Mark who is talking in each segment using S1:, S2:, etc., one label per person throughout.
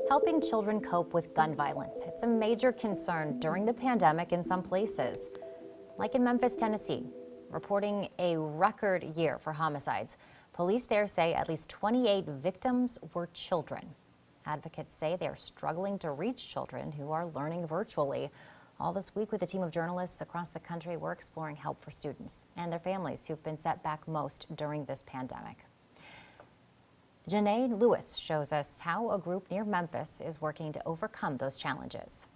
S1: Helping children cope with gun violence. It's a major concern during the pandemic in some places, like in Memphis, Tennessee, reporting a record year for homicides. Police there say at least 28 victims were children. Advocates say they are struggling to reach children who are learning virtually. All this week with a team of journalists across the country, we're exploring help for students and their families who've been set back most during this pandemic. Janae Lewis shows us how a group near Memphis is working to overcome those challenges.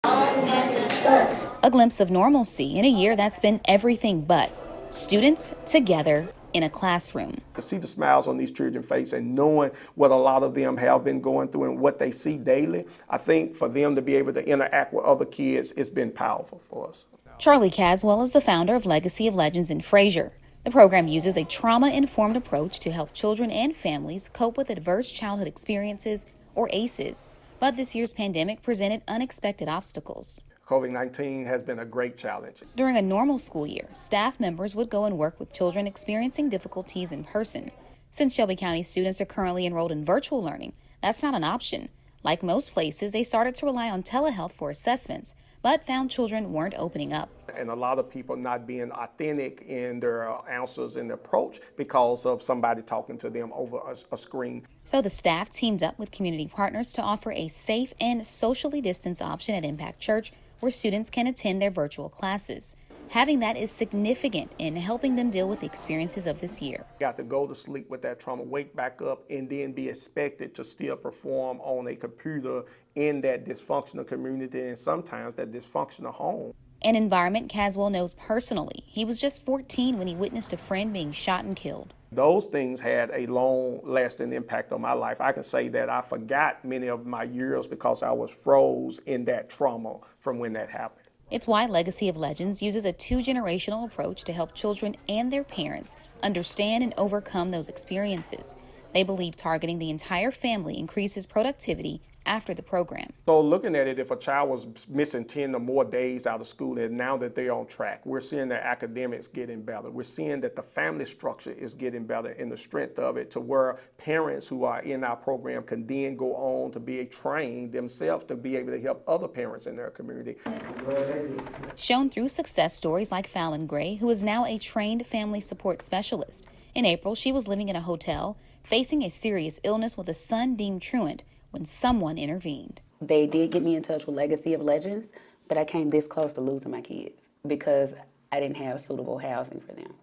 S2: A glimpse of normalcy in a year that's been everything but. Students together in a classroom.
S3: To see the smiles on these children's face and knowing what a lot of them have been going through and what they see daily, I think for them to be able to interact with other kids, it's been powerful for us.
S2: Charlie Caswell is the founder of Legacy of Legends in Fraser. The program uses a trauma-informed approach to help children and families cope with adverse childhood experiences, or ACEs. But this year's pandemic presented unexpected obstacles.
S3: COVID-19 has been a great challenge.
S2: During a normal school year, staff members would go and work with children experiencing difficulties in person. Since Shelby County students are currently enrolled in virtual learning, that's not an option. Like most places, they started to rely on telehealth for assessments, but found children weren't opening up.
S3: And a lot of people not being authentic in their answers and approach because of somebody talking to them over a screen.
S2: So the staff teamed up with community partners to offer a safe and socially distanced option at Impact Church where students can attend their virtual classes. Having that is significant in helping them deal with the experiences of this year.
S3: Got to go to sleep with that trauma, wake back up, and then be expected to still perform on a computer in that dysfunctional community and sometimes that dysfunctional home.
S2: An environment Caswell knows personally. He was just 14 when he witnessed a friend being shot and killed.
S3: Those things had a long-lasting impact on my life. I can say that I forgot many of my years because I was froze in that trauma from when that happened.
S2: It's why Legacy of Legends uses a two-generational approach to help children and their parents understand and overcome those experiences. They believe targeting the entire family increases productivity after the program.
S3: So looking at it, if a child was missing 10 or more days out of school, and now that they're on track, we're seeing their academics getting better. We're seeing that the family structure is getting better and the strength of it to where parents who are in our program can then go on to be trained themselves to be able to help other parents in their community.
S2: Shown through success stories like Fallon Gray, who is now a trained family support specialist. In April, she was living in a hotel, facing a serious illness with a son deemed truant when someone intervened.
S4: They did get me in touch with Legacy of Legends, but I came this close to losing my kids because I didn't have suitable housing for them.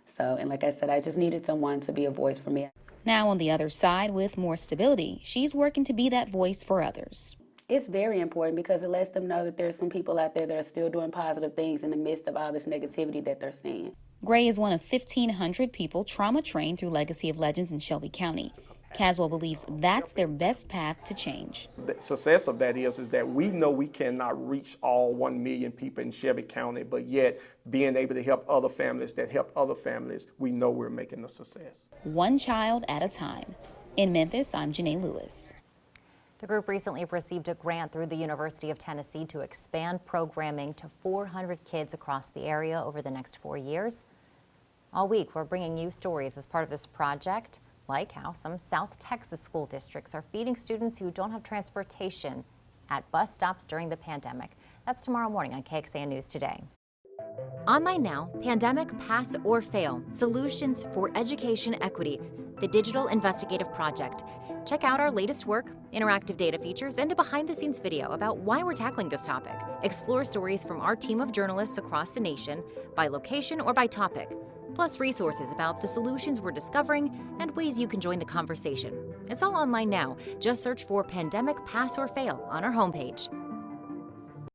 S4: So, and like I said, I just needed someone to be a voice for me.
S2: Now on the other side, with more stability, she's working to be that voice for others.
S4: It's very important because it lets them know that there's some people out there that are still doing positive things in the midst of all this negativity that they're seeing.
S2: Gray is one of 1,500 people trauma trained through Legacy of Legends in Shelby County. Caswell believes that's their best path to change.
S3: The success of that is that we know we cannot reach all 1 million people in Shelby County, but yet being able to help other families that help other families, we know we're making a success.
S2: One child at a time. In Memphis, I'm Janae Lewis.
S1: The group recently received a grant through the University of Tennessee to expand programming to 400 kids across the area over the next 4 years. All week, we're bringing you stories as part of this project, like how some South Texas school districts are feeding students who don't have transportation at bus stops during the pandemic. That's tomorrow morning on KXAN News Today. Online now, Pandemic Pass or Fail, Solutions for Education Equity, the Digital Investigative Project. Check out our latest work, interactive data features, and a behind-the-scenes video about why we're tackling this topic. Explore stories from our team of journalists across the nation, by location or by topic, plus resources about the solutions we're discovering and ways you can join the conversation. It's all online now. Just search for Pandemic Pass or Fail on our homepage.